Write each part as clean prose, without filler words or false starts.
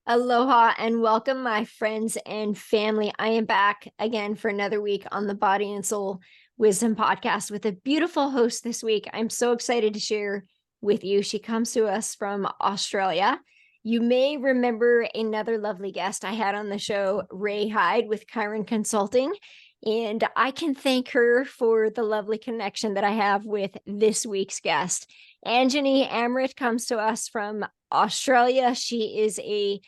Aloha and welcome, my friends and family. I am back again for another week on the Body and Soul Wisdom Podcast with a beautiful host this week. I'm so excited to share with you. She comes to us from Australia. You may remember another lovely guest I had on the show, Ray Hyde with Chiron Consulting. And I can thank her for the lovely connection that I have with this week's guest. Anjani Amriit comes to us from Australia. She is a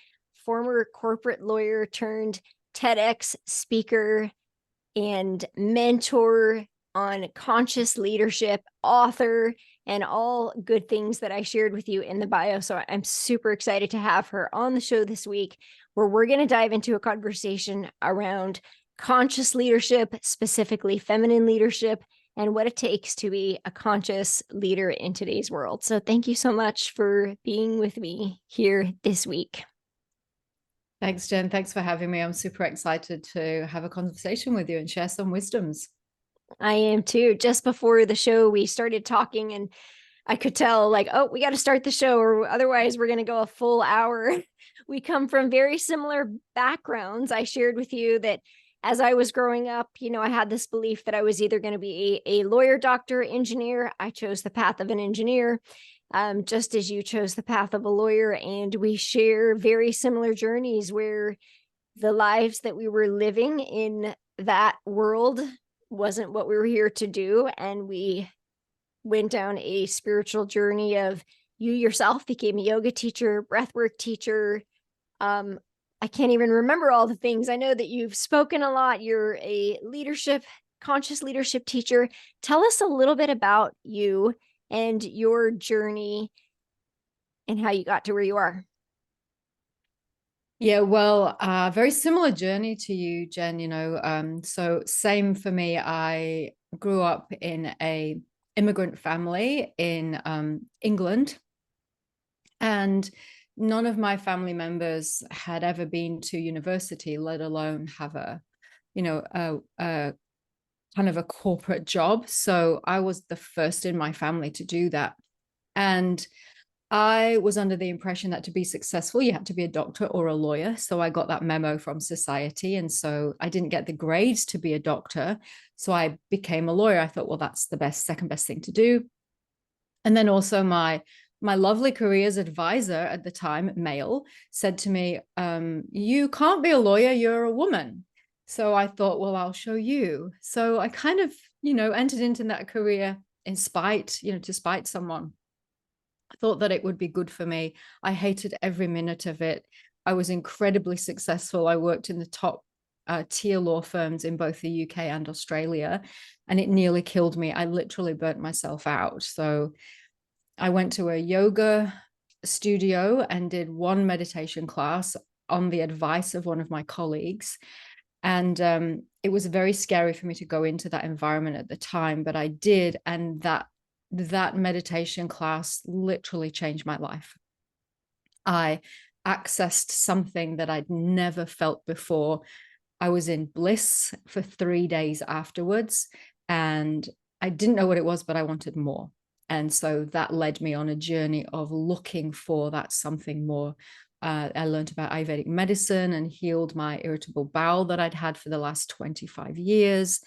former corporate lawyer turned TEDx speaker and mentor on conscious leadership, author, and all good things that I shared with you in the bio. So I'm super excited to have her on the show this week, where we're going to dive into a conversation around conscious leadership, specifically feminine leadership, and what it takes to be a conscious leader in today's world. So thank you so much for being with me here this week. Thanks, Jen. Thanks for having me. I'm super excited to have a conversation with you and share some wisdoms. I am too. Just before the show, we started talking and I could tell like, oh, we got to start the show or otherwise we're going to go a full hour. We come from very similar backgrounds. I shared with you that as I was growing up, I had this belief that I was either going to be a lawyer, doctor, engineer. I chose the path of an engineer, just as you chose the path of a lawyer. And we share very similar journeys where the lives that we were living in that world wasn't what we were here to do. And we went down a spiritual journey of you yourself became a yoga teacher, breathwork teacher. I can't even remember all the things. I know that you've spoken a lot. You're a conscious leadership teacher. Tell us a little bit about you and your journey and how you got to where you are. Yeah, well, very similar journey to you, Jen. So same for me. I grew up in a immigrant family in England, and none of my family members had ever been to university, let alone have a kind of a corporate job. So I was the first in my family to do that. And I was under the impression that to be successful, you had to be a doctor or a lawyer. So I got that memo from society. And so I didn't get the grades to be a doctor. So I became a lawyer. I thought, well, that's the second best thing to do. And then also my lovely careers advisor at the time, male, said to me, you can't be a lawyer, you're a woman. So I thought, well, I'll show you. So I kind of, entered into that career in spite, to spite someone. I thought that it would be good for me. I hated every minute of it. I was incredibly successful. I worked in the top tier law firms in both the UK and Australia, and it nearly killed me. I literally burnt myself out. So I went to a yoga studio and did one meditation class on the advice of one of my colleagues. And it was very scary for me to go into that environment at the time, but I did. And that meditation class literally changed my life. I accessed something that I'd never felt before. I was in bliss for 3 days afterwards, and I didn't know what it was, but I wanted more. And so that led me on a journey of looking for that something more. I learned about Ayurvedic medicine and healed my irritable bowel that I'd had for the last 25 years,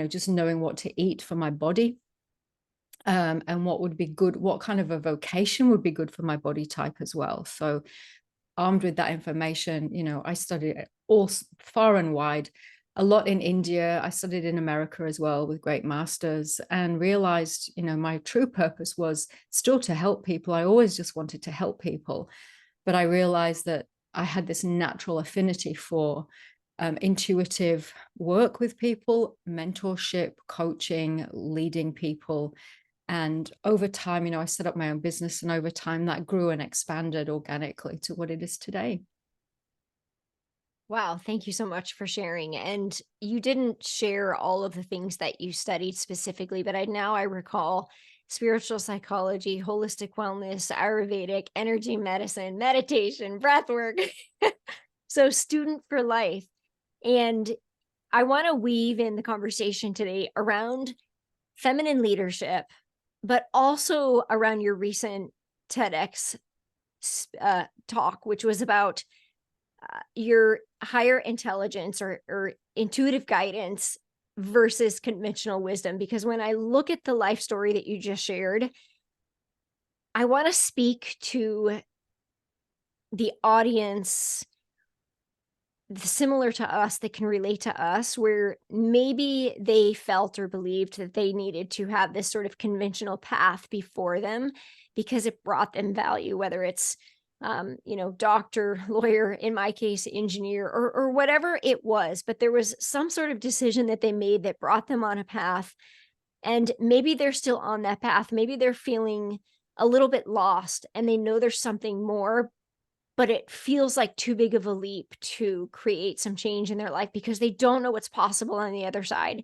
just knowing what to eat for my body. And what would be good, what kind of a vocation would be good for my body type as well. So armed with that information, I studied all far and wide, a lot in India. I studied in America as well with great masters, and realized, my true purpose was still to help people. I always just wanted to help people. But I realized that I had this natural affinity for intuitive work with people, mentorship, coaching, leading people. And over time, I set up my own business, and over time that grew and expanded organically to what it is today. Wow, thank you so much for sharing. And you didn't share all of the things that you studied specifically, but I recall spiritual psychology, holistic wellness, Ayurvedic, energy medicine, meditation, breath work. So student for life. And I want to weave in the conversation today around feminine leadership, but also around your recent TEDx talk, which was about your higher intelligence or intuitive guidance versus conventional wisdom. Because when I look at the life story that you just shared, I want to speak to the audience similar to us that can relate to us, where maybe they felt or believed that they needed to have this sort of conventional path before them because it brought them value, whether it's doctor, lawyer, in my case, engineer, or whatever it was. But there was some sort of decision that they made that brought them on a path. And maybe they're still on that path. Maybe they're feeling a little bit lost and they know there's something more, but it feels like too big of a leap to create some change in their life because they don't know what's possible on the other side.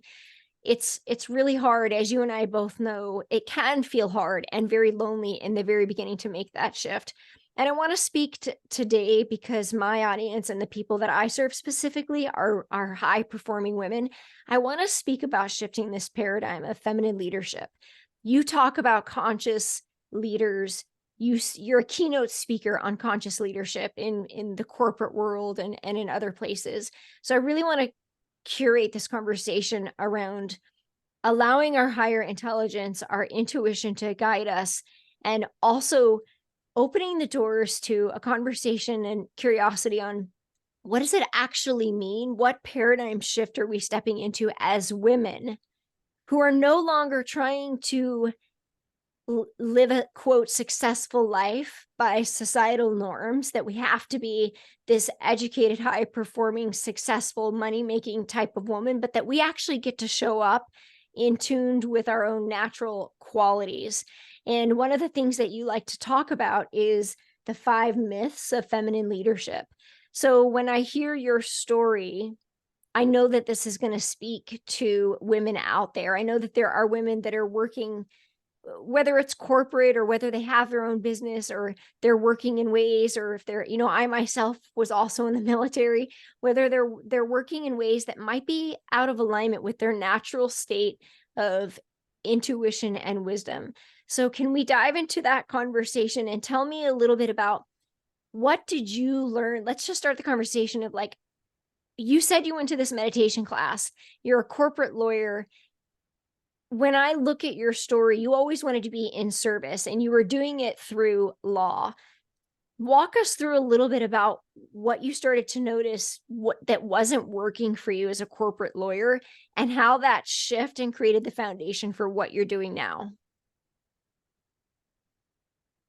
It's really hard, as you and I both know. It can feel hard and very lonely in the very beginning to make that shift. And I want to speak today because my audience and the people that I serve specifically are high performing women. I want to speak about shifting this paradigm of feminine leadership. You talk about conscious leaders. You're a keynote speaker on conscious leadership in the corporate world and in other places. So I really want to curate this conversation around allowing our higher intelligence, our intuition to guide us, and also opening the doors to a conversation and curiosity on what does it actually mean? What paradigm shift are we stepping into as women who are no longer trying to live a quote successful life by societal norms, that we have to be this educated, high performing, successful, money making type of woman, but that we actually get to show up in tuned with our own natural qualities. And one of the things that you like to talk about is the 5 myths of feminine leadership. So when I hear your story, I know that this is going to speak to women out there. I know that there are women that are working, whether it's corporate or whether they have their own business or they're working in ways, or if they're, I myself was also in the military, whether they're working in ways that might be out of alignment with their natural state of intuition and wisdom. So can we dive into that conversation and tell me a little bit about what did you learn? Let's just start the conversation of, like, you said you went to this meditation class, you're a corporate lawyer. When I look at your story, you always wanted to be in service and you were doing it through law. Walk us through a little bit about what you started to notice that wasn't working for you as a corporate lawyer, and how that shift and created the foundation for what you're doing now.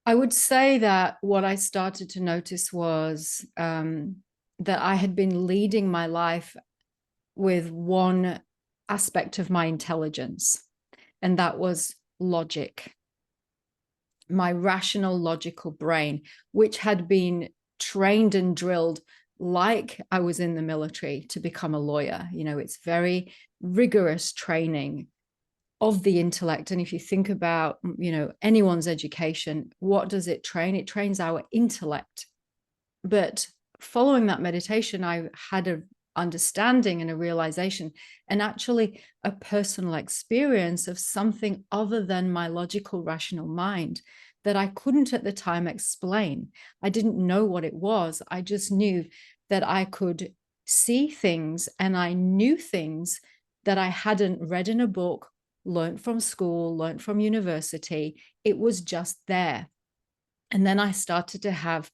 I would say that what I started to notice was that I had been leading my life with one aspect of my intelligence, and that was logic. My rational, logical brain, which had been trained and drilled like I was in the military to become a lawyer. It's very rigorous training of the intellect. And if you think about, anyone's education, what does it train? It trains our intellect. But following that meditation, I had an understanding and a realization, and actually a personal experience of something other than my logical, rational mind that I couldn't at the time explain. I didn't know what it was. I just knew that I could see things, and I knew things that I hadn't read in a book, learned from school, learned from university. It was just there. And then I started to have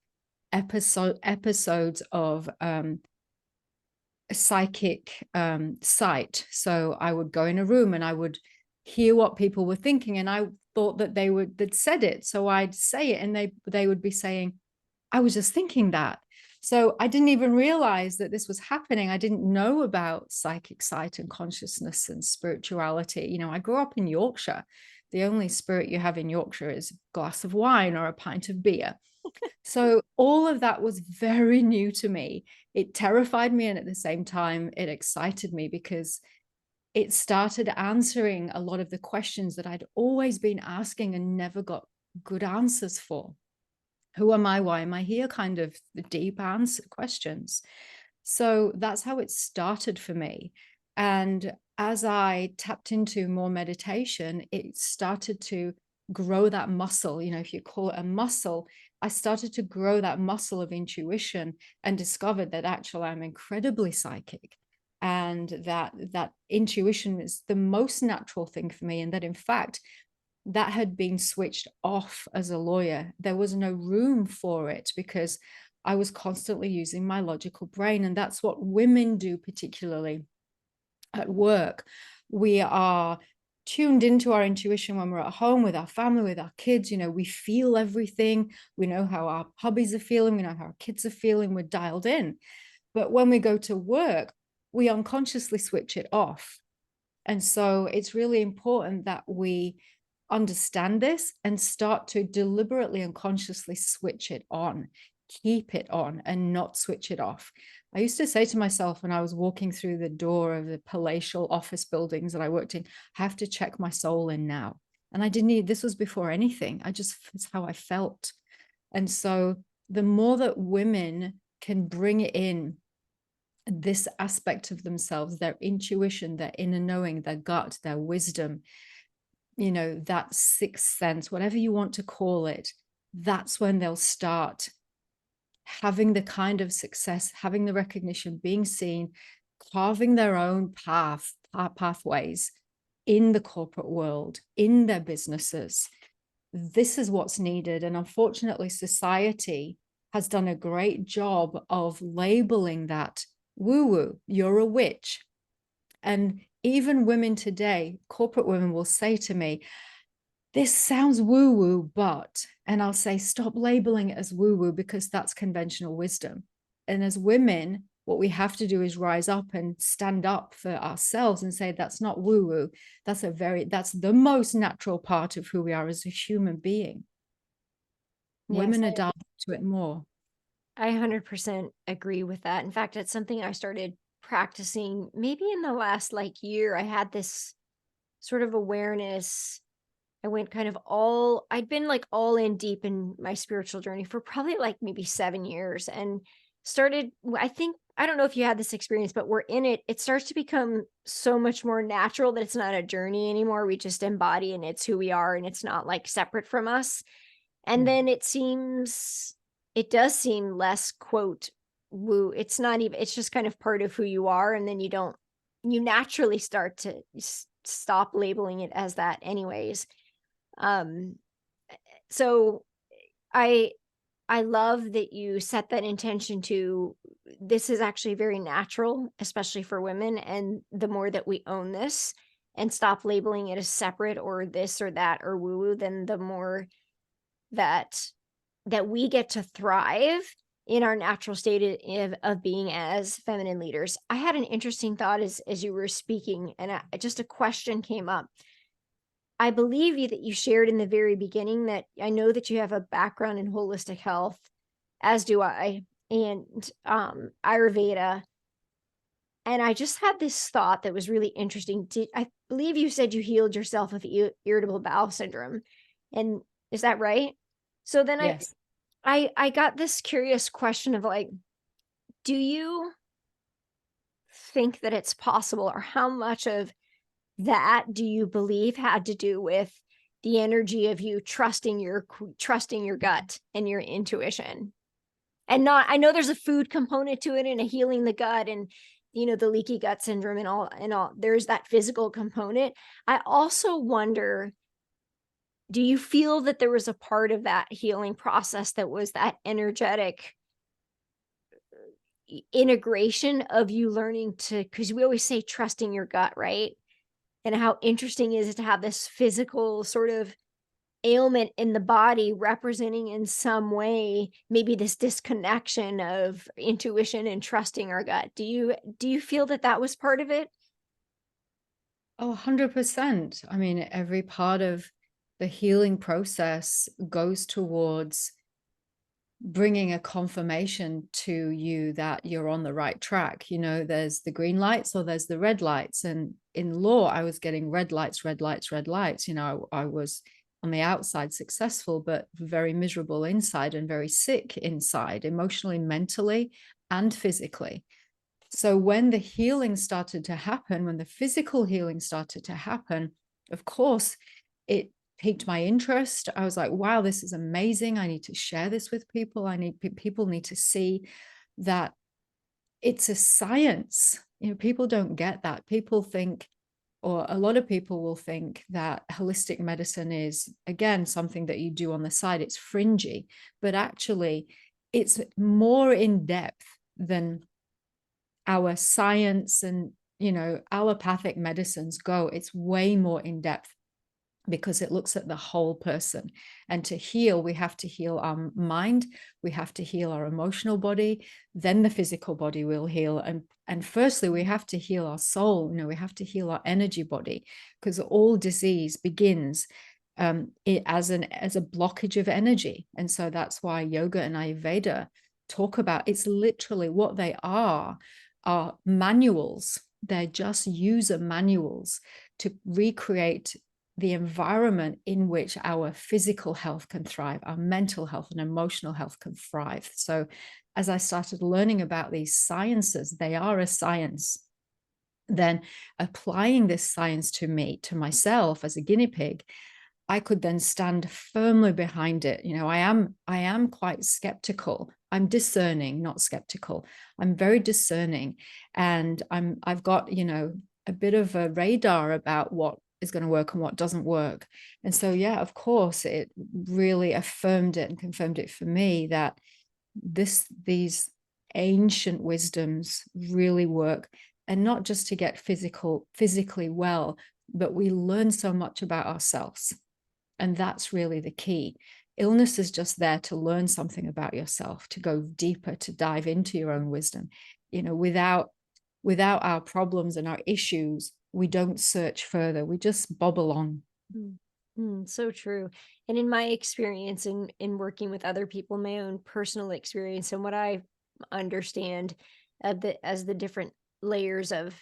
episodes of psychic sight. So I would go in a room and I would hear what people were thinking, and I thought that they'd said it. So I'd say it, and they would be saying, I was just thinking that. So I didn't even realize that this was happening. I didn't know about psychic sight and consciousness and spirituality. I grew up in Yorkshire. The only spirit you have in Yorkshire is a glass of wine or a pint of beer. So all of that was very new to me. It terrified me, and at the same time, it excited me because it started answering a lot of the questions that I'd always been asking and never got good answers for. Who am I? Why am I here? Kind of the deep answer questions. So that's how it started for me. And as I tapped into more meditation, it started to grow that muscle. If you call it a muscle, I started to grow that muscle of intuition and discovered that actually I'm incredibly psychic, and that intuition is the most natural thing for me, and that in fact that had been switched off as a lawyer. There was no room for it because I was constantly using my logical brain. And that's what women do, particularly at work. We are tuned into our intuition when we're at home with our family, with our kids. We feel everything. We know how our hubbies are feeling. We know how our kids are feeling. We're dialed in. But when we go to work, we unconsciously switch it off. And so it's really important that we understand this and start to deliberately and consciously switch it on, keep it on, and not switch it off. I used to say to myself when I was walking through the door of the palatial office buildings that I worked in, I have to check my soul in now. And I didn't need, this was before anything. It's how I felt. And so the more that women can bring in this aspect of themselves, their intuition, their inner knowing, their gut, their wisdom, that sixth sense, whatever you want to call it, that's when they'll start having the kind of success, having the recognition, being seen, carving their own pathways in the corporate world, in their businesses. This is what's needed. And unfortunately, society has done a great job of labeling that woo-woo, you're a witch. And even women today, corporate women will say to me, this sounds woo-woo, but, and I'll say, stop labeling it as woo-woo because that's conventional wisdom. And as women, what we have to do is rise up and stand up for ourselves and say, that's not woo-woo. That's the most natural part of who we are as a human being. Yes, Women are down to it more. I 100% agree with that. In fact, it's something I started practicing maybe in the last year. I had this sort of awareness. I went I'd been all in deep in my spiritual journey for probably maybe 7 years, and started, I don't know if you had this experience, but we're in it. It starts to become so much more natural that it's not a journey anymore. We just embody and it's who we are, and it's not separate from us. And then it does seem less quote woo. It's not even, it's just kind of part of who you are. And then you naturally start to stop labeling it as that anyways. So I love that you set that intention to, this is actually very natural, especially for women. And the more that we own this and stop labeling it as separate or this or that or woo woo, then the more that we get to thrive in our natural state of being as feminine leaders. I had an interesting thought as you were speaking, and just a question came up. I believe that you shared in the very beginning that I know that you have a background in holistic health, as do I, and Ayurveda. And I just had this thought that was really interesting. I believe you said you healed yourself of irritable bowel syndrome. And is that right? So then Yes. I got this curious question of do you think that it's possible, or how much of that do you believe had to do with the energy of you trusting your gut and your intuition? And not, I know there's a food component to it and a healing the gut and the leaky gut syndrome and all there's that physical component. I also wonder, do you feel that there was a part of that healing process that was that energetic integration of you learning to, because we always say trusting your gut, right? And how interesting is it to have this physical sort of ailment in the body representing in some way maybe this disconnection of intuition and trusting our gut? Do you feel that that was part of it? Oh, 100%. I mean, every part of the healing process goes towards bringing a confirmation to you that you're on the right track. There's the green lights or there's the red lights. And in law, I was getting red lights, red lights, red lights. I was on the outside successful, but very miserable inside and very sick inside, emotionally, mentally, and physically. So when the healing started to happen, when the physical healing started to happen, of course, it piqued my interest. I was like, wow, this is amazing. I need to share this with people. People need to see that it's a science. People don't get that. People think, or a lot of people will think, that holistic medicine is, again, something that you do on the side. It's fringy, but actually it's more in depth than our science and allopathic medicines go. It's way more in depth because it looks at the whole person. And to heal, we have to heal our mind, we have to heal our emotional body, then the physical body will heal. And firstly, we have to heal our soul. We have to heal our energy body, because all disease begins as a blockage of energy. And so that's why yoga and Ayurveda talk about, it's literally what they are manuals. They're just user manuals to recreate the environment in which our physical health can thrive, our mental health and emotional health can thrive. So as I started learning about these sciences, they are a science, then applying this science to myself as a guinea pig, I could then stand firmly behind it. I am quite skeptical. I'm discerning, not skeptical. I'm very discerning, and I've got, a bit of a radar about what is going to work and what doesn't work. And so, yeah, of course, it really affirmed it and confirmed it for me that these ancient wisdoms really work, and not just to get physically well, but we learn so much about ourselves. And that's really the key. Illness is just there to learn something about yourself, to go deeper, to dive into your own wisdom. Without our problems and our issues, we don't search further. We just bob along. So true. And in my experience in working with other people, my own personal experience and what I understand as the different layers of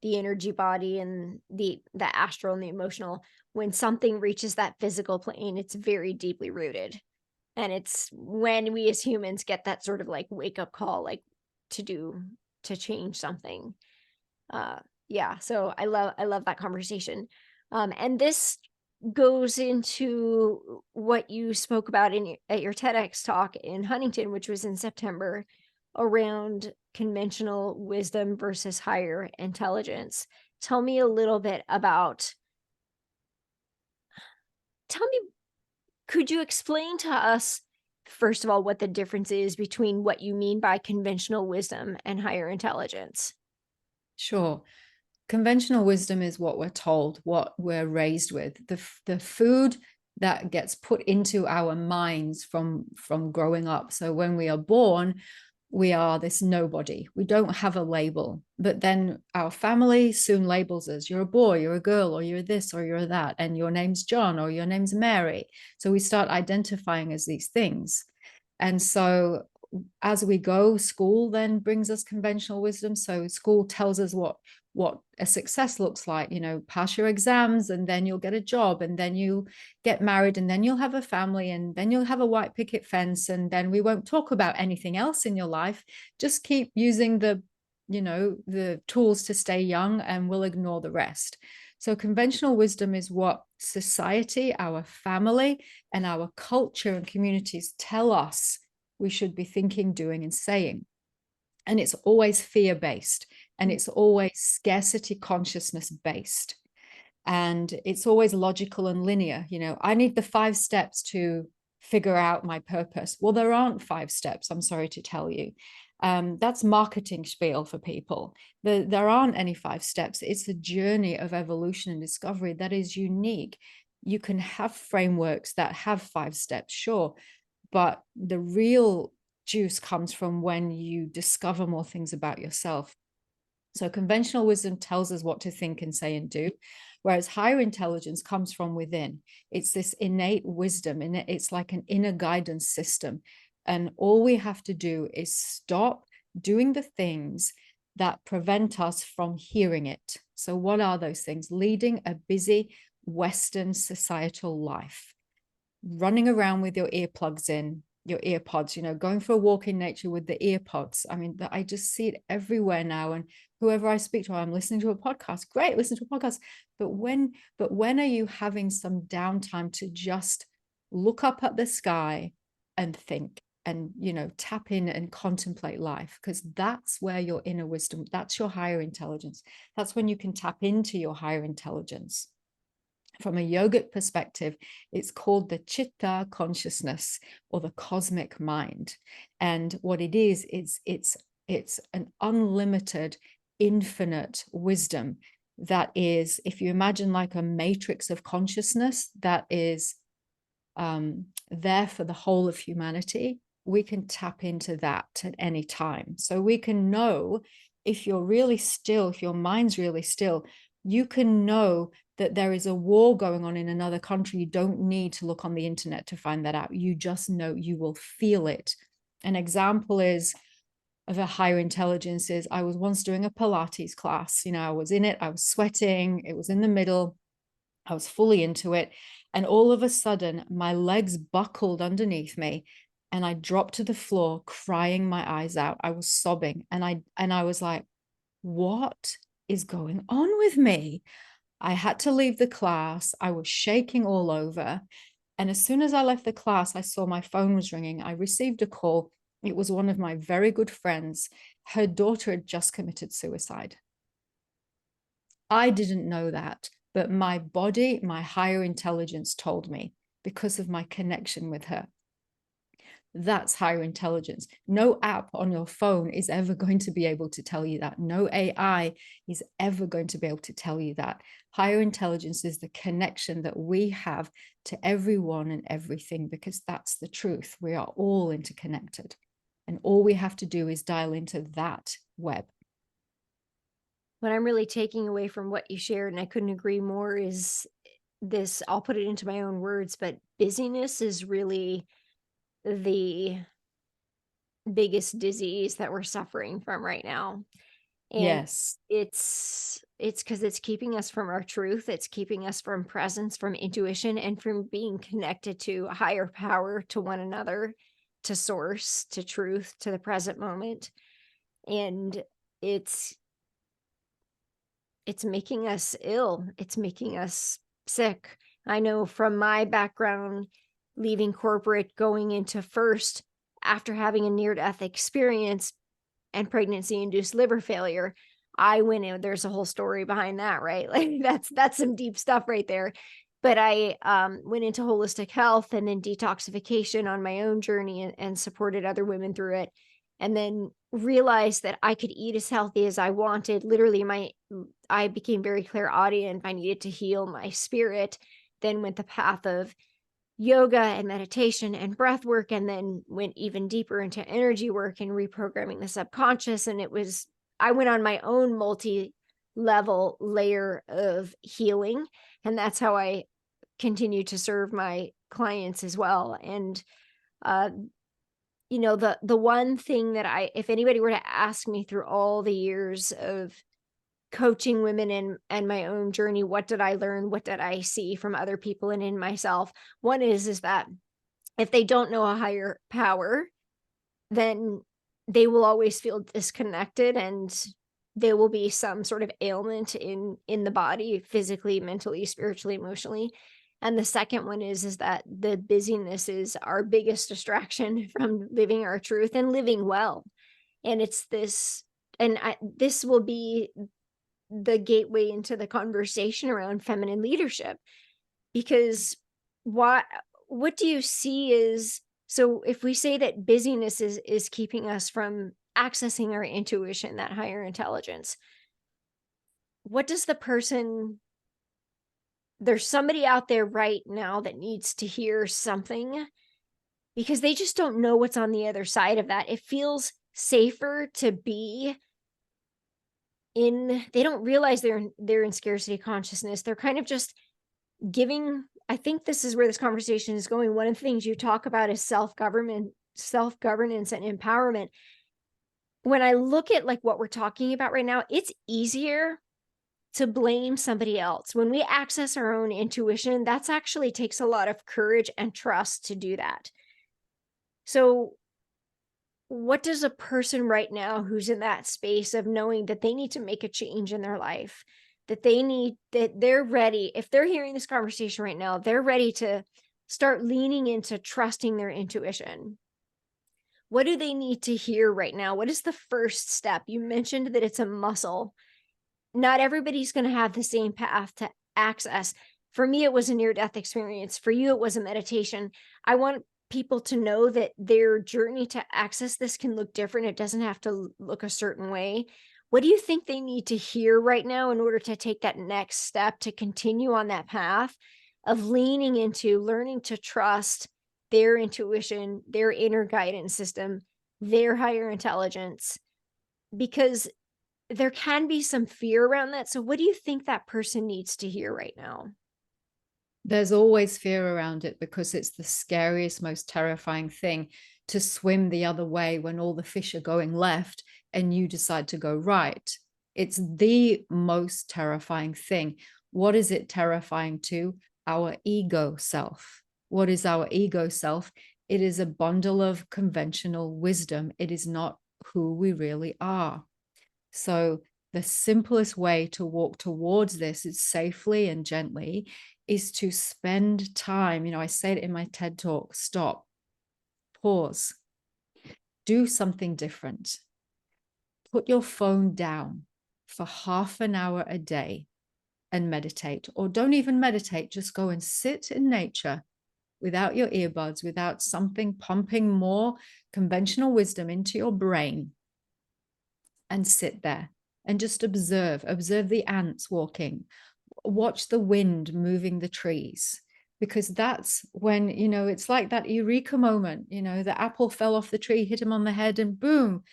the energy body and the astral and the emotional, when something reaches that physical plane, it's very deeply rooted. And it's when we as humans get that sort of like wake up call, like to change something. Yeah, so I love that conversation. And this goes into what you spoke about at your TEDx talk in Huntington, which was in September, around conventional wisdom versus higher intelligence. Tell me a little bit about, could you explain to us, first of all, what the difference is between what you mean by conventional wisdom and higher intelligence? Sure. Conventional wisdom is what we're told, what we're raised with, the food that gets put into our minds from growing up. So when we are born, we are this nobody. We don't have a label, but then our family soon labels us. You're a boy, you're a girl, or you're this, or you're that, and your name's John, or your name's Mary. So we start identifying as these things. And so as we go, school then brings us conventional wisdom. So school tells us what a success looks like. Pass your exams and then you'll get a job, and then you'll get married, and then you'll have a family, and then you'll have a white picket fence, and then we won't talk about anything else in your life. Just keep using the tools to stay young, and we'll ignore the rest. So conventional wisdom is what society, our family, and our culture and communities tell us we should be thinking, doing, and saying. And it's always fear-based, and it's always scarcity consciousness based. And it's always logical and linear. I need the 5 steps to figure out my purpose. Well, there aren't 5 steps, I'm sorry to tell you. That's marketing spiel for people. There aren't any 5 steps. It's a journey of evolution and discovery that is unique. You can have frameworks that have 5 steps, sure, but the real juice comes from when you discover more things about yourself. So conventional wisdom tells us what to think and say and do, whereas higher intelligence comes from within. It's this innate wisdom, and it's like an inner guidance system. And all we have to do is stop doing the things that prevent us from hearing it. So what are those things? Leading a busy Western societal life, running around with your earplugs in, your ear pods, going for a walk in nature with the ear pods. I mean, I just see it everywhere now. And whoever I speak to, I'm listening to a podcast. Great, listen to a podcast. But when are you having some downtime to just look up at the sky and think and, tap in and contemplate life? Because that's where your inner wisdom, that's your higher intelligence. That's when you can tap into your higher intelligence. From a yogic perspective, it's called the chitta consciousness, or the cosmic mind. And what it is it's an unlimited, infinite wisdom that is, if you imagine like a matrix of consciousness that is there for the whole of humanity, we can tap into that at any time. So we can know, if you're really still, if your mind's really still, you can know that there is a war going on in another country. You don't need to look on the internet to find that out. You just know, you will feel it. An example is of a higher intelligence is, I was once doing a Pilates class. I was in it, I was sweating, it was in the middle, I was fully into it. And all of a sudden, my legs buckled underneath me and I dropped to the floor, crying my eyes out. I was sobbing. And I was like, what is going on with me? I had to leave the class. I was shaking all over. And as soon as I left the class, I saw my phone was ringing. I received a call. It was one of my very good friends. Her daughter had just committed suicide. I didn't know that, but my body, my higher intelligence told me, because of my connection with her. That's higher intelligence. No app on your phone is ever going to be able to tell you that. No AI is ever going to be able to tell you that. Higher intelligence is the connection that we have to everyone and everything, because that's the truth. We are all interconnected. And all we have to do is dial into that web. What I'm really taking away from what you shared, and I couldn't agree more, is this, I'll put it into my own words, but busyness is really the biggest disease that we're suffering from right now. And Yes. it's because it's keeping us from our truth. It's keeping us from presence, from intuition, and from being connected to a higher power, to one another, to source, to truth, to the present moment. And it's making us ill. It's making us sick. I know from my background, leaving corporate, going into first, after having a near-death experience and pregnancy-induced liver failure, I went in, there's a whole story behind that, right? Like that's some deep stuff right there. But I went into holistic health and then detoxification on my own journey, and supported other women through it. And then realized that I could eat as healthy as I wanted. Literally, I became very clairaudient. I needed to heal my spirit. Then went the path of yoga and meditation and breath work, and then went even deeper into energy work and reprogramming the subconscious. And I went on my own multi-level layer of healing. And that's how I continue to serve my clients as well. And, the one thing that if anybody were to ask me through all the years of coaching women and my own journey, what did I learn? What did I see from other people and in myself? One is that if they don't know a higher power, then they will always feel disconnected, and there will be some sort of ailment in the body, physically, mentally, spiritually, emotionally. And the second one is that the busyness is our biggest distraction from living our truth and living well. And it's this, and this will be the gateway into the conversation around feminine leadership, because what do you see is, so if we say that busyness is keeping us from accessing our intuition, that higher intelligence, what does there's somebody out there right now that needs to hear something, because they just don't know what's on the other side of that. It feels safer to be they don't realize they're in scarcity consciousness. They're kind of just giving. I think this is where this conversation is going. One of the things you talk about is self-governance and empowerment. When I look at like what we're talking about right now, it's easier to blame somebody else. When we access our own intuition, that's actually takes a lot of courage and trust to do that. So what does a person right now who's in that space of knowing that they need to make a change in their life, that they're ready, if they're hearing this conversation right now, they're ready to start leaning into trusting their intuition. What do they need to hear right now? What is the first step? You mentioned that it's a muscle. Not everybody's going to have the same path to access. For me, it was a near death experience. For you, it was a meditation. I want people to know that their journey to access this can look different. It doesn't have to look a certain way. What do you think they need to hear right now in order to take that next step to continue on that path of leaning into learning to trust their intuition, their inner guidance system, their higher intelligence? Because there can be some fear around that. So what do you think that person needs to hear right now? There's always fear around it because it's the scariest, most terrifying thing to swim the other way when all the fish are going left and you decide to go right. It's the most terrifying thing. What is it terrifying to? Our ego self. What is our ego self? It is a bundle of conventional wisdom. It is not who we really are. So the simplest way to walk towards this is safely and gently is to spend time. I say it in my TED talk, stop, pause, do something different. Put your phone down for half an hour a day and meditate, or don't even meditate, just go and sit in nature without your earbuds, without something pumping more conventional wisdom into your brain, and sit there and just observe the ants walking, watch the wind moving the trees, because that's when, it's like that eureka moment, the apple fell off the tree, hit him on the head, and boom,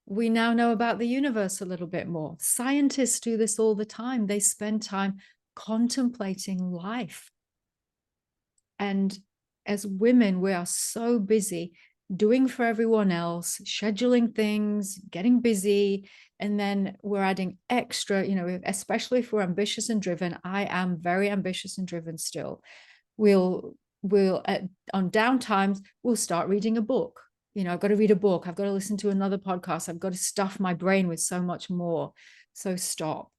we now know about the universe a little bit more. Scientists do this all the time. They spend time contemplating life. And as women, we are so busy doing for everyone else, scheduling things, getting busy. And then we're adding extra, especially if we're ambitious and driven. I am very ambitious and driven still. We'll on down times, we'll start reading a book. I've got to read a book. I've got to listen to another podcast. I've got to stuff my brain with so much more. So stop,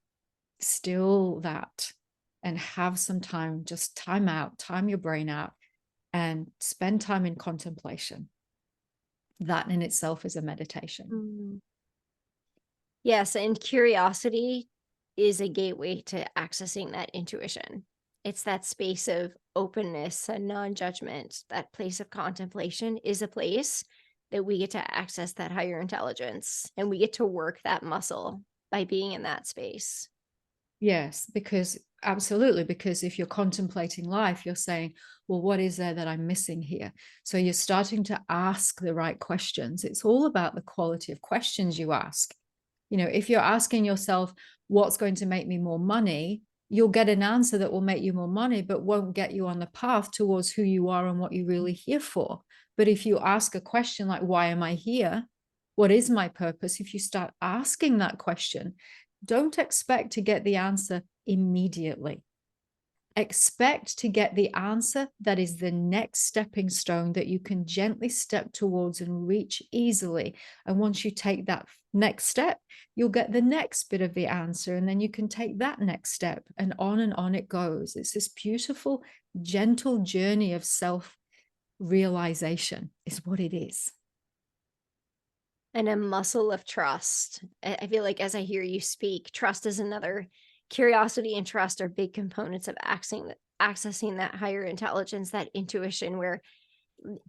still that, and have some time, just time out, time your brain out, and spend time in contemplation. That in itself is a meditation. Mm. Yes, and curiosity is a gateway to accessing that intuition. It's that space of openness and non-judgment. That place of contemplation is a place that we get to access that higher intelligence, and we get to work that muscle by being in that space. Yes, because absolutely, because if you're contemplating life, you're saying, well, what is there that I'm missing here? So you're starting to ask the right questions. It's all about the quality of questions you ask. If you're asking yourself, what's going to make me more money, you'll get an answer that will make you more money, but won't get you on the path towards who you are and what you're really here for. But if you ask a question like, why am I here? What is my purpose? If you start asking that question, don't expect to get the answer immediately. Expect to get the answer that is the next stepping stone that you can gently step towards and reach easily. And once you take that next step, you'll get the next bit of the answer, and then you can take that next step, and on it goes. It's this beautiful, gentle journey of self-realization is what it is. And a muscle of trust. I feel like as I hear you speak, trust is another. Curiosity and trust are big components of accessing that higher intelligence, that intuition, where,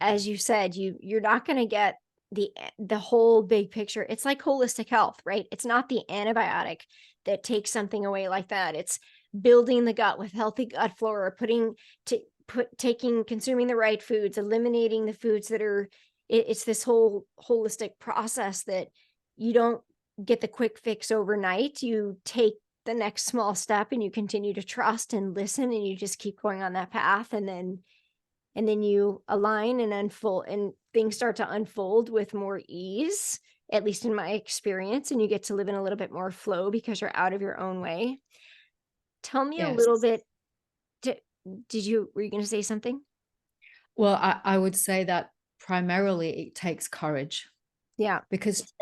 as you said, you're not going to get the whole big picture. It's like holistic health, right? It's not the antibiotic that takes something away like that. It's building the gut with healthy gut flora, consuming the right foods, eliminating the foods that are, it's this whole holistic process that you don't get the quick fix overnight. You take the next small step and you continue to trust and listen, and you just keep going on that path, and then you align and unfold, and things start to unfold with more ease, at least in my experience, and you get to live in a little bit more flow because you're out of your own way. Tell me a Yes. little bit. Were you going to say something? Well, I would say that primarily it takes courage, Yeah. because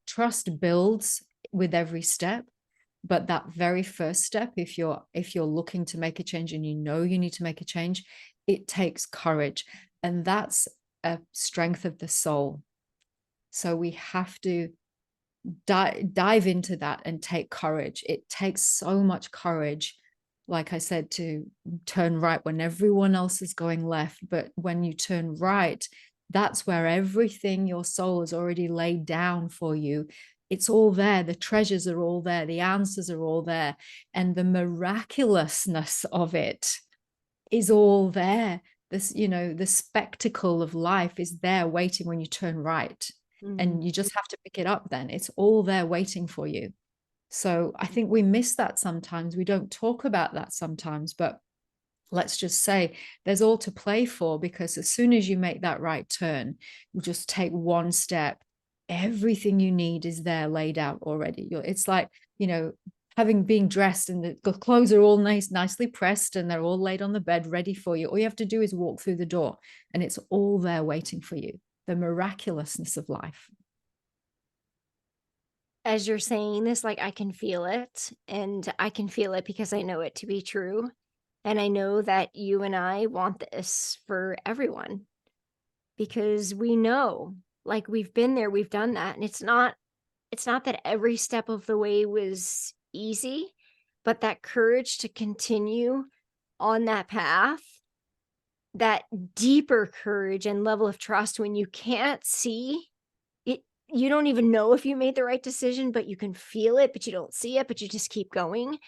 trust builds with every step. But that very first step, if you're looking to make a change and you know you need to make a change, it takes courage. And that's a strength of the soul. So we have to dive into that and take courage. It takes so much courage, like I said, to turn right when everyone else is going left. But when you turn right, that's where everything your soul has already laid down for you, it's all there. The treasures are all there. The answers are all there. And the miraculousness of it is all there. This, the spectacle of life is there waiting when you turn right. And you just have to pick it up then. It's all there waiting for you. So I think we miss that sometimes. We don't talk about that sometimes, but let's just say there's all to play for, because as soon as you make that right turn, you just take one step, everything you need is there laid out already. It's like, having been dressed and the clothes are all nicely pressed and they're all laid on the bed ready for you. All you have to do is walk through the door and it's all there waiting for you. The miraculousness of life. As you're saying this, like, I can feel it, and I can feel it because I know it to be true. And I know that you and I want this for everyone, because we know, like, we've been there, we've done that. And it's not that every step of the way was easy, but that courage to continue on that path, that deeper courage and level of trust when you can't see it, you don't even know if you made the right decision, but you can feel it, but you don't see it, but you just keep going.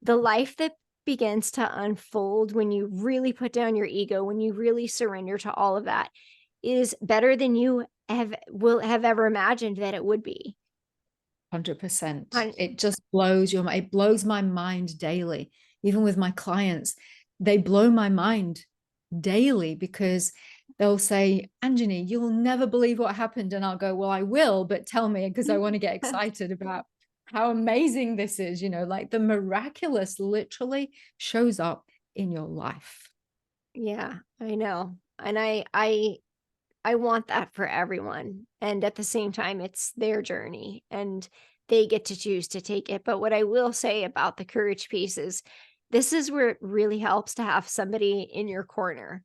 The life that begins to unfold when you really put down your ego, when you really surrender to all of that, is better than you will have ever imagined that it would be. 100%. It just blows your mind. It blows my mind daily. Even with my clients, they blow my mind daily, because they'll say, Anjani, you'll never believe what happened. And I'll go, well, I will, but tell me, because I want to get excited about how amazing this is. Like the miraculous literally shows up in your life. Yeah, I know. And I want that for everyone. And at the same time, it's their journey and they get to choose to take it. But what I will say about the courage piece is this is where it really helps to have somebody in your corner.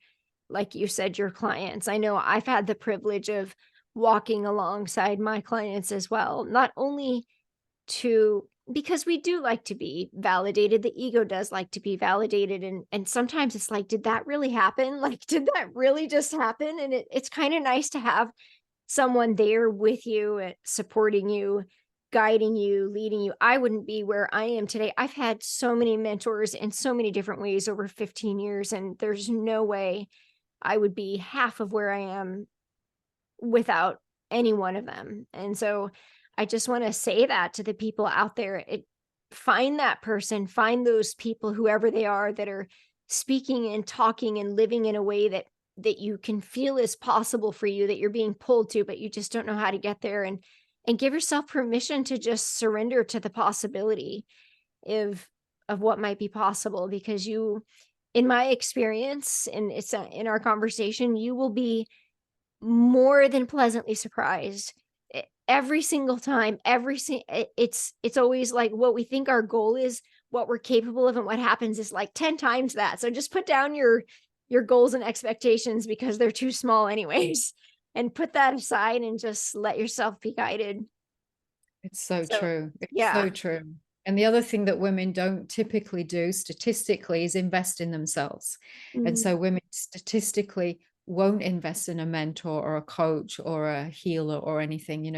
Like you said, your clients. I know I've had the privilege of walking alongside my clients as well, not only to because we do like to be validated. The ego does like to be validated. And sometimes it's like, did that really happen? Like, did that really just happen? And it's kind of nice to have someone there with you, supporting you, guiding you, leading you. I wouldn't be where I am today. I've had so many mentors in so many different ways over 15 years, and there's no way I would be half of where I am without any one of them. And so I just want to say that to the people out there. Find that person, find those people, whoever they are, that are speaking and talking and living in a way that you can feel is possible for you, that you're being pulled to, but you just don't know how to get there. And give yourself permission to just surrender to the possibility of what might be possible, because you, in my experience, and it's in our conversation, you will be more than pleasantly surprised every single time. It's always like what we think our goal is, what we're capable of, and what happens is like 10 times that. So just put down your goals and expectations, because they're too small anyways, and put that aside and just let yourself be guided. It's so So true. It's yeah. so true. And the other thing that women don't typically do statistically is invest in themselves. And Mm, so women statistically won't invest in a mentor or a coach or a healer or anything,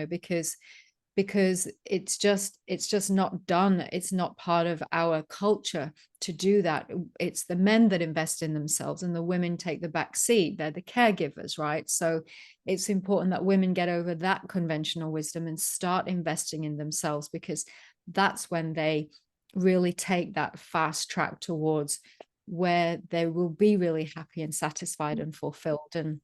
because it's just not done. It's not part of our culture to do that. It's the men that invest in themselves and the women take the back seat. They're the caregivers, right? So it's important that women get over that conventional wisdom and start investing in themselves, because that's when they really take that fast track towards where they will be really happy and satisfied and fulfilled. And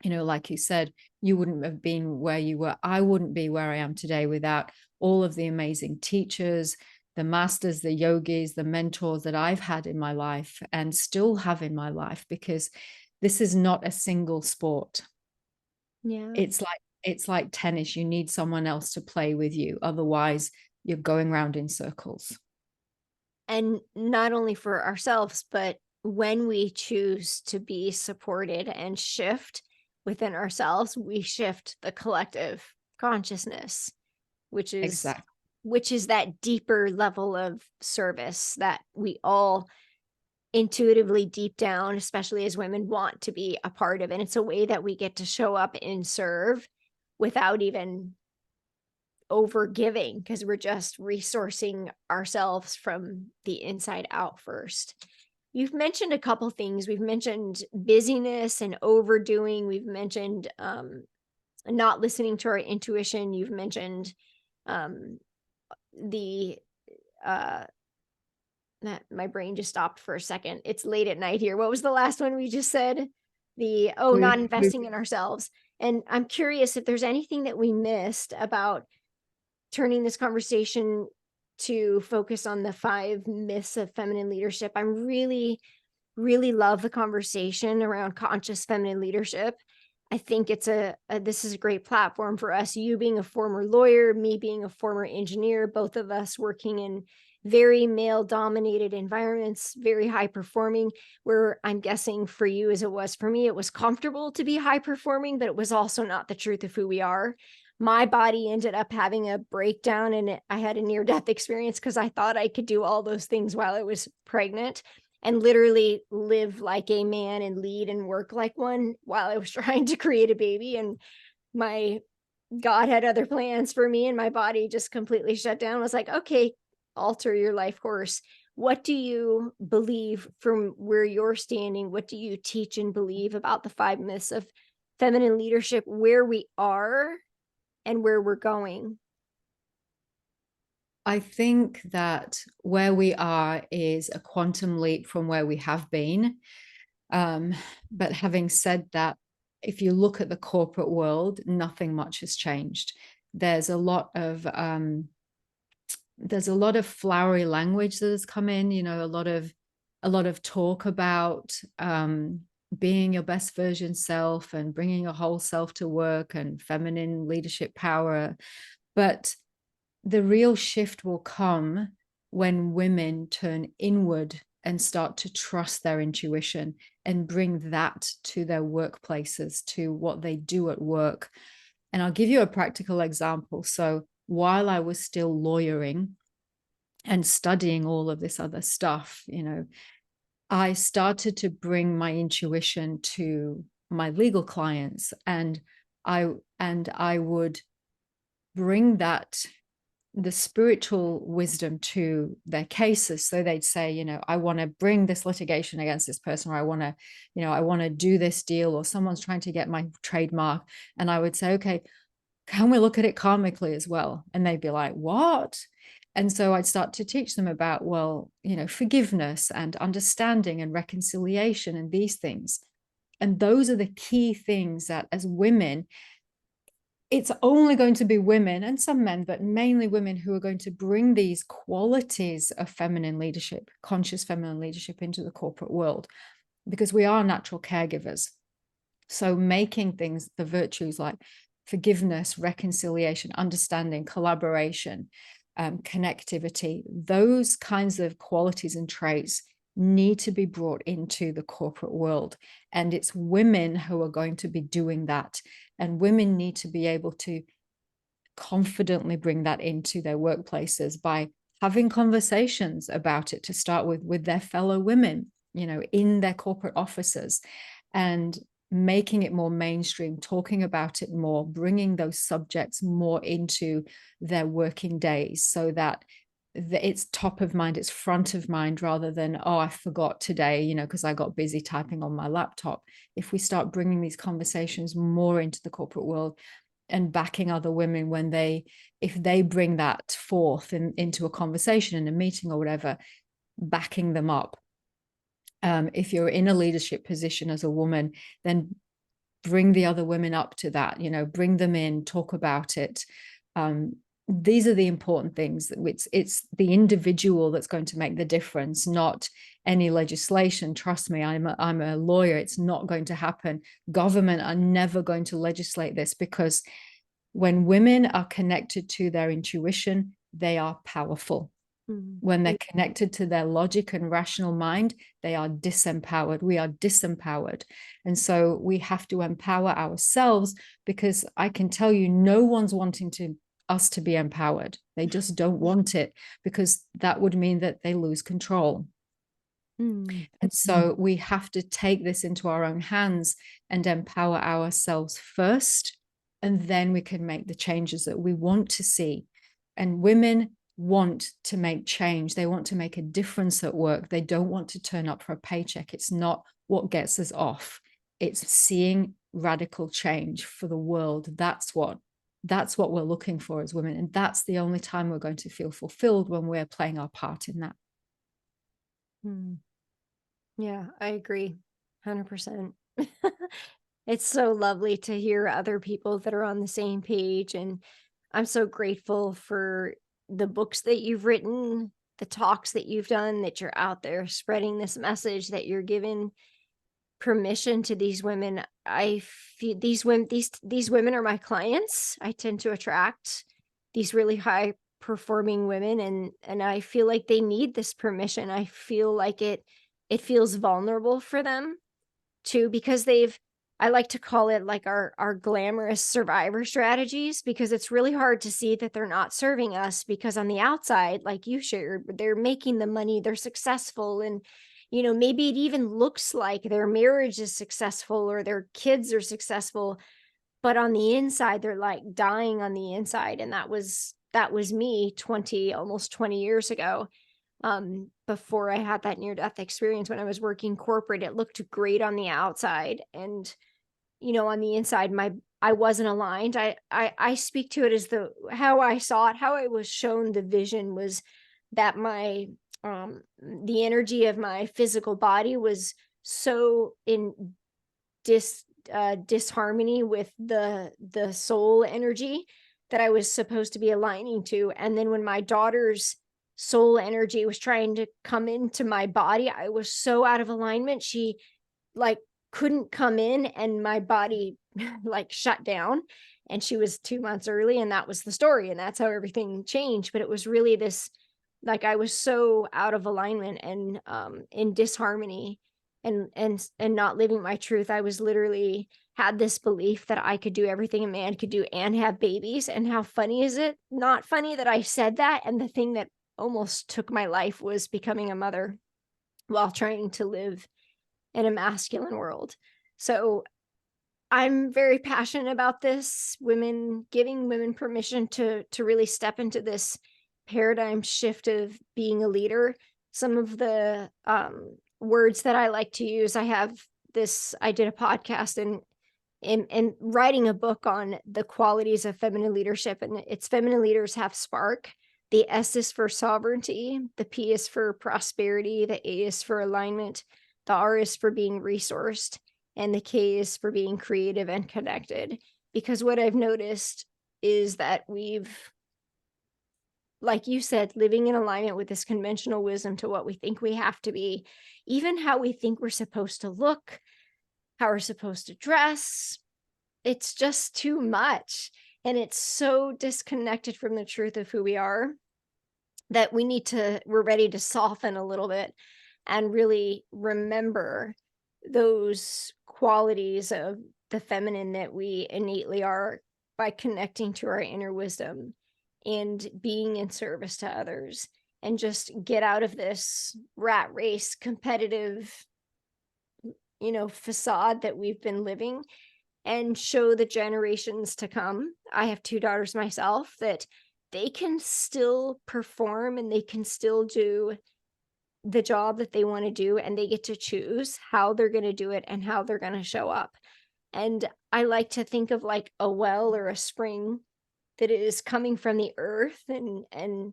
like you said, you wouldn't have been where you were. I wouldn't be where I am today without all of the amazing teachers, the masters, the yogis, the mentors that I've had in my life and still have in my life, because this is not a single sport. Yeah. It's like tennis. You need someone else to play with you. Otherwise, you're going round in circles. And not only for ourselves, but when we choose to be supported and shift within ourselves, we shift the collective consciousness, which is Exactly. that deeper level of service that we all intuitively deep down, especially as women, want to be a part of. And it's a way that we get to show up and serve without even over giving, because we're just resourcing ourselves from the inside out first. You've mentioned a couple things. We've mentioned busyness and overdoing. We've mentioned not listening to our intuition. You've mentioned um, the my brain just stopped for a second. It's late at night here. What was the last one we just said? Not investing in ourselves. And I'm curious if there's anything that we missed about turning this conversation to focus on the 5 myths of feminine leadership. I'm really love the conversation around conscious feminine leadership. I think this is a great platform for us, you being a former lawyer, me being a former engineer, both of us working in very male dominated environments, very high performing, where I'm guessing for you, as it was for me, it was comfortable to be high performing, but it was also not the truth of who we are. My body ended up having a breakdown, and I had a near death experience because I thought I could do all those things while I was pregnant, and literally live like a man and lead and work like one while I was trying to create a baby. And my God had other plans for me, and my body just completely shut down. I was like, okay, alter your life course. What do you believe from where you're standing? What do you teach and believe about the 5 myths of feminine leadership, where we are and where we're going? I think that where we are is a quantum leap from where we have been. But having said that, if you look at the corporate world, nothing much has changed. There's a lot of flowery language that has come in. A lot of talk about being your best version self and bringing your whole self to work and feminine leadership power. But the real shift will come when women turn inward and start to trust their intuition and bring that to their workplaces, to what they do at work. And I'll give you a practical example. So while I was still lawyering and studying all of this other stuff, I started to bring my intuition to my legal clients, and I would bring the spiritual wisdom to their cases. So they'd say, I want to bring this litigation against this person, or I want to do this deal, or someone's trying to get my trademark. And I would say, okay, can we look at it karmically as well? And they'd be like, what? And so I'd start to teach them about, well, forgiveness and understanding and reconciliation and these things. And those are the key things that as women, it's only going to be women and some men, but mainly women, who are going to bring these qualities of feminine leadership, conscious feminine leadership, into the corporate world, because we are natural caregivers. So making things, the virtues like forgiveness, reconciliation, understanding, collaboration, connectivity, those kinds of qualities and traits need to be brought into the corporate world. And it's women who are going to be doing that. And women need to be able to confidently bring that into their workplaces by having conversations about it, to start with their fellow women, in their corporate offices, and making it more mainstream, talking about it more, bringing those subjects more into their working days, so that it's top of mind, it's front of mind, rather than, oh, I forgot today, because I got busy typing on my laptop. If we start bringing these conversations more into the corporate world and backing other women if they bring that forth into a conversation in a meeting or whatever, backing them up. If you're in a leadership position as a woman, then bring the other women up to that, bring them in, talk about it. These are the important things. It's the individual that's going to make the difference, not any legislation. Trust me, I'm a lawyer. It's not going to happen. Government are never going to legislate this, because when women are connected to their intuition, they are powerful. When they're connected to their logic and rational mind, they are disempowered. We are disempowered. And so we have to empower ourselves, because I can tell you, no one's wanting us to be empowered. They just don't want it, because that would mean that they lose control. And so we have to take this into our own hands and empower ourselves first, and then we can make the changes that we want to see. And women want to make change. They want to make a difference at work. They don't want to turn up for a paycheck. It's not what gets us off. It's seeing radical change for the world. That's what we're looking for as women. And that's the only time we're going to feel fulfilled, when we're playing our part in that. Yeah, I agree. 100%. It's so lovely to hear other people that are on the same page. And I'm so grateful for the books that you've written, the talks that you've done, that you're out there spreading this message, that you're giving permission to these women. I feel these women are my clients. I tend to attract these really high performing women, and I feel like they need this permission. I feel like it feels vulnerable for them too, because I like to call it like our glamorous survivor strategies, because it's really hard to see that they're not serving us, because on the outside, like you shared, they're making the money, they're successful, and maybe it even looks like their marriage is successful or their kids are successful, but on the inside they're like dying on the inside. And that was me almost 20 years ago. Before I had that near-death experience, when I was working corporate, it looked great on the outside, and on the inside, I wasn't aligned. I speak to it as how I saw it, how I was shown the vision was that the energy of my physical body was so in disharmony with the soul energy that I was supposed to be aligning to. And then when my daughter's soul energy was trying to come into my body, I was so out of alignment. She like couldn't come in, and my body like shut down, and she was 2 months early, and that was the story, and that's how everything changed. But it was really this, like, I was so out of alignment and in disharmony, and not living my truth. I was literally had this belief that I could do everything a man could do and have babies. And how funny is it? Not funny that I said that. And the thing that almost took my life was becoming a mother while trying to live in a masculine world. So I'm very passionate about this, giving women permission to really step into this paradigm shift of being a leader. Some of the words that I like to use, I did a podcast and writing a book on the qualities of feminine leadership, and it's feminine leaders have spark. The S is for sovereignty, the P is for prosperity, the A is for alignment, the R is for being resourced, and the K is for being creative and connected. Because what I've noticed is that we've, like you said, living in alignment with this conventional wisdom to what we think we have to be, even how we think we're supposed to look, how we're supposed to dress. It's just too much. And it's so disconnected from the truth of who we are that we're ready to soften a little bit and really remember those qualities of the feminine that we innately are, by connecting to our inner wisdom and being in service to others, and just get out of this rat race competitive facade that we've been living, and show the generations to come. I have 2 daughters myself, that they can still perform and they can still do the job that they want to do, and they get to choose how they're going to do it and how they're going to show up. And I like to think of like a well or a spring that is coming from the earth and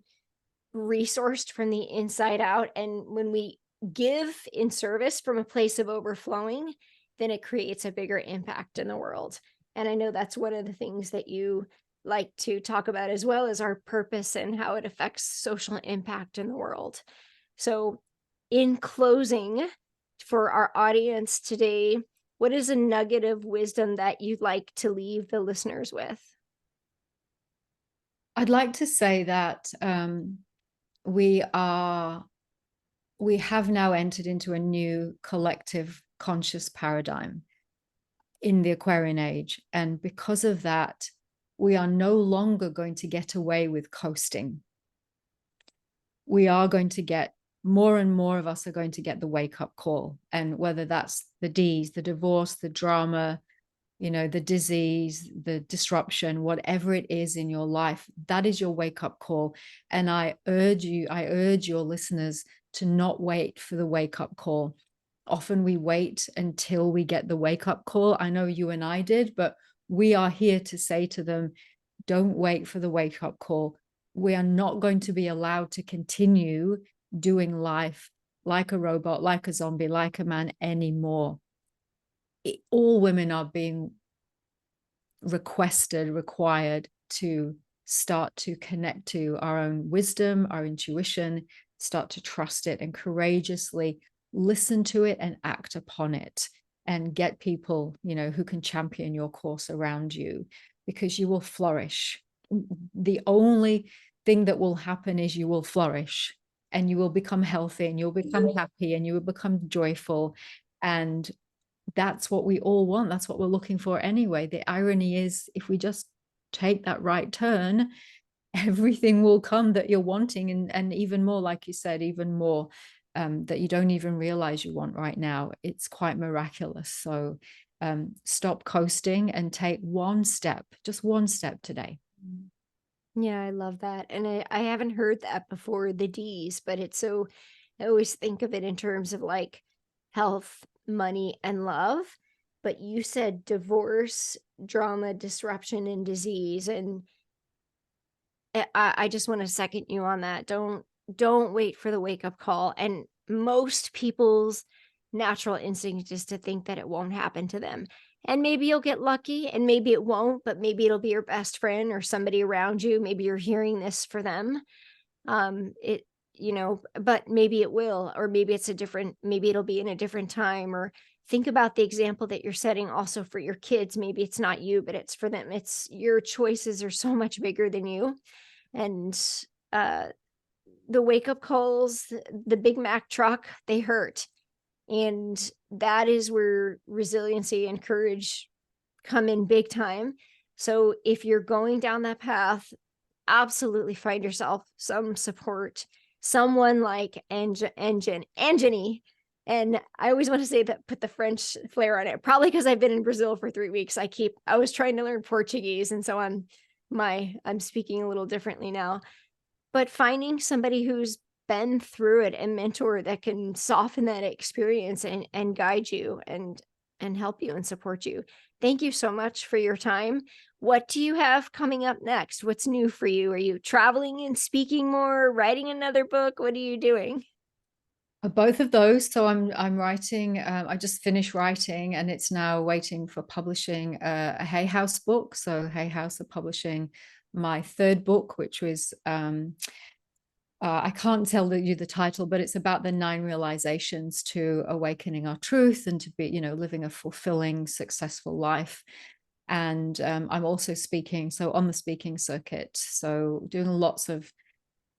resourced from the inside out. And when we give in service from a place of overflowing, then it creates a bigger impact in the world. And I know that's one of the things that you like to talk about, as well as our purpose and how it affects social impact in the world. So in closing, for our audience today, what is a nugget of wisdom that you'd like to leave the listeners with? I'd like to say that we have now entered into a new collective conscious paradigm in the Aquarian age. And because of that, we are no longer going to get away with coasting. We are going to get more and more of us are going to get the wake up call. And whether that's the D's, the divorce, the drama, the disease, the disruption, whatever it is in your life, that is your wake up call. And I urge your listeners to not wait for the wake up call. Often we wait until we get the wake up call. I know you and I did, but we are here to say to them, don't wait for the wake up call. We are not going to be allowed to continue doing life like a robot, like a zombie, like a man anymore. All women are being required to start to connect to our own wisdom, our intuition, start to trust it and courageously listen to it and act upon it, and get people, who can champion your course around you, because you will flourish. The only thing that will happen is you will flourish, and you will become healthy, and you'll become happy, and you will become joyful. And that's what we all want. That's what we're looking for anyway. The irony is, if we just take that right turn, everything will come that you're wanting, and even more, like you said, even more that you don't even realize you want right now. It's quite miraculous. So stop coasting and take one step, just one step today. Yeah, I love that. And I haven't heard that before, the D's, but it's so, I always think of it in terms of like health, money, and love. But you said divorce, drama, disruption, and disease. And I just want to second you on that. Don't wait for the wake up call. And most people's natural instinct is to think that it won't happen to them. And maybe you'll get lucky and maybe it won't, but maybe it'll be your best friend or somebody around you. Maybe you're hearing this for them. It, but maybe it will, or maybe maybe it'll be in a different time. Or think about the example that you're setting also for your kids. Maybe it's not you, but it's for them. It's your choices are so much bigger than you. And uh the wake up calls, the Big Mac truck, they hurt. And that is where resiliency and courage come in big time. So if you're going down that path, absolutely find yourself some support, someone like Anjani. And I always want to say that, put the French flair on it, probably because I've been in Brazil for 3 weeks. I was trying to learn Portuguese. And so I'm speaking a little differently now, but finding somebody who's been through it, and mentor that can soften that experience and guide you and help you and support you. Thank you so much for your time. What do you have coming up next? What's new for you? Are you traveling and speaking more, writing another book? What are you doing? Both of those. So I'm writing. I just finished writing, and it's now waiting for publishing a Hay House book. So Hay House are publishing my third book, which was I can't tell you the title, but it's about the 9 realizations to awakening our truth and to be, living a fulfilling, successful life. And I'm also speaking, so on the speaking circuit, so doing lots of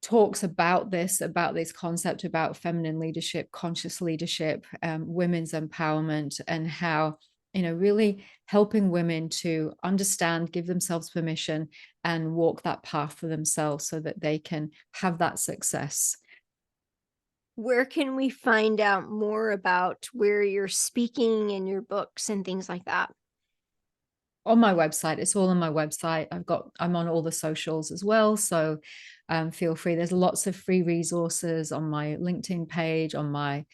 talks about this concept about feminine leadership, conscious leadership, women's empowerment, and how, really helping women to understand, give themselves permission, and walk that path for themselves so that they can have that success. Where can we find out more about where you're speaking and your books and things like that? On my website. It's all on my website. I'm on all the socials as well. So feel free. There's lots of free resources on my LinkedIn page, on my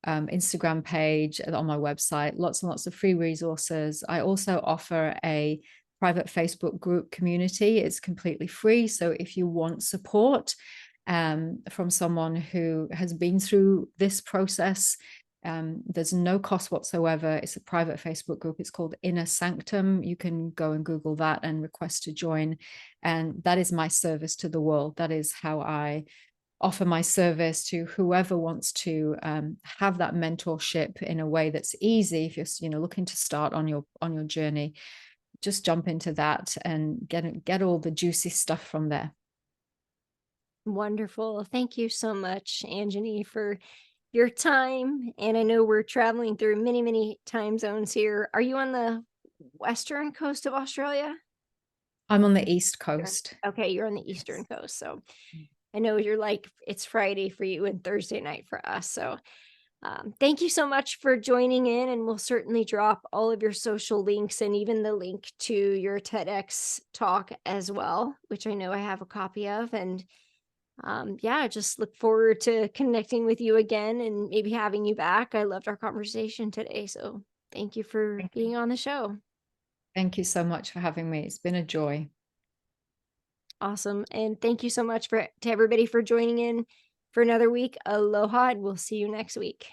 Instagram page, on my website, lots and lots of free resources. I also offer a private Facebook group community. It's completely free. So if you want support from someone who has been through this process, there's no cost whatsoever. It's a private Facebook group. It's called Inner Sanctum. You can go and Google that and request to join. And that is my service to the world. That is how I offer my service to whoever wants to have that mentorship in a way that's easy. If you're looking to start on your journey, just jump into that and get all the juicy stuff from there. Wonderful. Thank you so much, Anjani, for your time. And I know we're traveling through many, many time zones here. Are you on the western coast of Australia? I'm on the East Coast. Okay, you're on the eastern coast. So I know you're like, it's Friday for you and Thursday night for us. So thank you so much for joining in. And we'll certainly drop all of your social links and even the link to your TEDx talk as well, which I know I have a copy of. And yeah, just look forward to connecting with you again and maybe having you back. I loved our conversation today. So thank you for being on the show. Thank you so much for having me. It's been a joy. Awesome. And thank you so much to everybody for joining in for another week. Aloha, and we'll see you next week.